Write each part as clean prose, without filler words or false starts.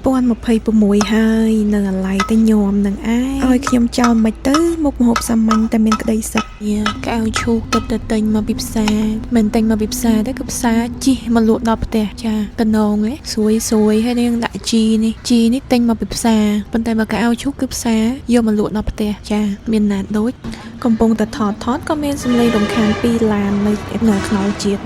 2026ហើយនៅអាឡ័យតែញោមនឹងឯងឲ្យខ្ញុំចោលមិនទៅមុខម្ហូបសាមញ្ញតែមានក្តីសុខកៅឈូកទៅទិញមកពីផ្សារមិនទិញមកពីផ្សារទេគឺផ្សារជីមកលក់ដល់ផ្ទះចាកណងឯងស្រួយហើយនាងដាក់ជីនេះទិញមកពីផ្សារប៉ុន្តែបើកៅឈូកគឺផ្សារយកមកលក់ដល់ផ្ទះចាមានណាត់ដូចកំពុងតែថតក៏មានសំឡេងរំខានពីឡាននៅខ្នល់ជាតិ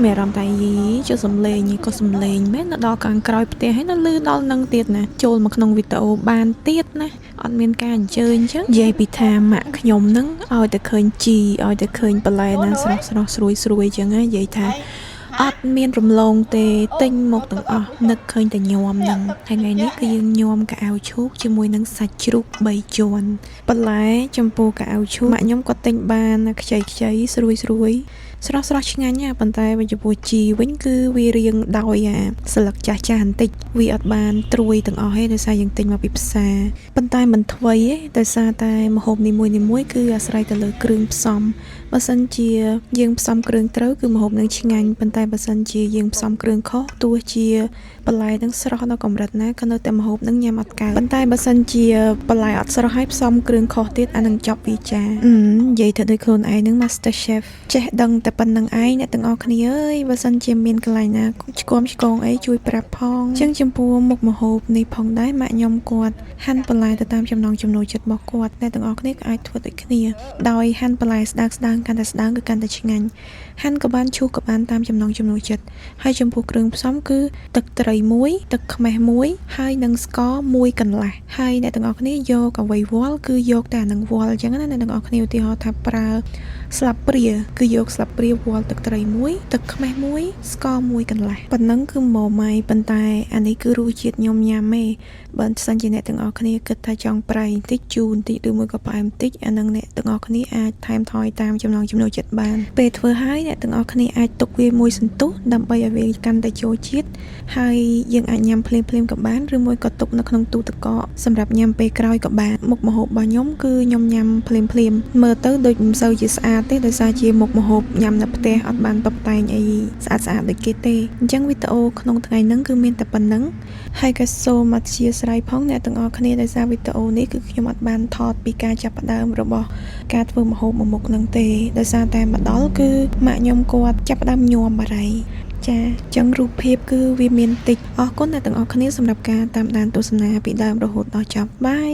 មានអារម្មណ៍តែយីចុះសំឡេងនេះក៏សំឡេងមែនដល់ខាងក្រោយផ្ទះហើយនៅលឺដល់នឹងទៀតណាចូលមកក្នុងវីដេអូបានទៀតណាអត់មានការអញ្ជើញអញ្ចឹងនិយាយពីថាម៉ាក់ខ្ញុំហ្នឹងឲ្យតែឃើញជីឲ្យតែឃើញបន្លែណាស្រស់ស្រួយអញ្ចឹងណានិយាយថាអត់មានរំលងទេទិញមកទាំងអស់នឹកឃើញតែញោមហ្នឹងថ្ងៃនេះគឺយើងញោមកៅឈូកជាមួយនឹងសាច់ជ្រូក3ជាន់បន្លែចំពោះកៅឈូកម៉ាក់ខ្ញុំគាត់ទិញបានខ្ចីស្រួយស្រស់ឆ្ងាញ់ណាប៉ុន្តែចំពោះជីវិញគឺវារៀងដោយស្លឹកចាស់បន្តិចវាអត់បានត្រួយទាំងអស់ទេដោយសារយើងទិញមកពីផ្សារប៉ុន្តែមិនថ្វីទេដោយសារតែម្ហូបនីមួយគឺអាស្រ័យទៅលើគ្រឿងផ្សំបើសិនជាយើងផ្សំគ្រឿងត្រូវគឺម្ហូបនឹងឆ្ងាញ់ប៉ុន្តែបើសិនជាយើងផ្សំគ្រឿងខុសទោះជាបន្លែនឹងស្រស់ដល់កម្រិតណាក៏នៅតែម្ហូបនឹងញ៉ាំអត់កើតប៉ុន្តែបើសិនជាបន្លែអត់ស្រស់ហើយផ្សំគ្រឿងខុសទៀតអានឹងចប់វាចានិយាយទៅដូចខ្លួនឯងនឹង Master Chef ចេះដឹងតែប៉ុណ្្នឹងឯងអ្នកទាំងអស់គ្នាអើយបើសិនជាមានកន្លែងណាឆ្កងអីជួយប្រាប់ផងអញ្ចឹងចំពោះមុខម្ហូបនេះផងដែរម៉ាក់ខ្ញុំគាត់ហាន់បន្លែទៅតាមចំណង់ចំណូលចិត្តរបស់គាត់អ្នកទាំងអស់គ្នាក៏អាចធ្វើដូចគ្នាដោយហាន់បន្លែស្ដើងកាន់តែស្ដើងគឺកាន់តែឆ្ងាញ់ហាន់ក៏បានឈូសក៏បានតាមចំណង់ចំណូលចិត្តហើយចំពោះគ្រឿងផ្សំគឺទឹកត្រី1ទឹកខ្មេះ1ហើយនិងស្ករ1កន្លះហើយអ្នកទាំងអស់គ្នាយកអ្វីវល់គឺយកតែអានឹងវល់អញ្ចឹងណាអ្នកទាំងអស់គ្នាឧទាហរណ៍ថាប្រើស្លាបព្រាគឺយកស្លាបព្រាវល់ទឹកត្រី1ទឹកខ្មេះ1ស្ករ1កន្លះប៉ុណ្ណឹងគឺម៉ម៉ៃប៉ុន្តែអានេះគឺរសជាតិខ្ញុំញ៉ាំទេបើមិនសិនជាអ្នកទាំងអស់គ្នាគិតថាចង់ប្រៃបន្តិចជូរបន្តិចឬមួយក៏ផ្អែមបន្តិចអានឹងអ្នកទាំងអស់គ្នាអាចថែមថយតាមចំណង់ចំណូលចិត្តបានពេលធ្វើហើយអ្នកទាំងអស់គ្នាអាចទុកវាមួយសន្ទុះដើម្បីឲ្យវាកាន់តែចូលជាតិហើយយើងអាចញ៉ាំភ្លាមក៏បានឬមួយក៏ទុកនៅក្នុងទូទឹកកកសម្រាប់ញ៉ាំពេលក្រោយក៏បានមុខម្ហូបរបស់ខ្ញុំគឺខ្ញុំញ៉ាំភ្លាមមើលទៅដូចមិនសូវជាស្អាតទេដោយសារជាមុខម្ហូបញ៉ាំនៅផ្ទះអត់បានតុបតែងអីស្អាតដូចគេទេអញ្ចឹងវីដេអូក្នុងថ្ងៃហ្នឹងគឺមានតែប៉ុណ្្នឹងហើយក៏សូមអធិស្ឋានផងអ្នកទាំងអស់គ្នាដោយសារវីដេអូនេះគឺខ្ញុំអត់បានថតពីការចាប់ផ្ដើមរបស់ការធ្វើម្ហូបមួយមុខហ្នឹងទេដោយសារតែមកដល់គឺម៉ាក់ខ្ញុំគាត់ចាប់ផ្ដើមញ័មបារីចាចឹងរូបភាពគឺវាមានតិចអរគុណអ្នកទាំងអស់គ្នាសម្រាប់ការតាមដានទស្សនាពីដើមរហូតដល់ចប់បាយ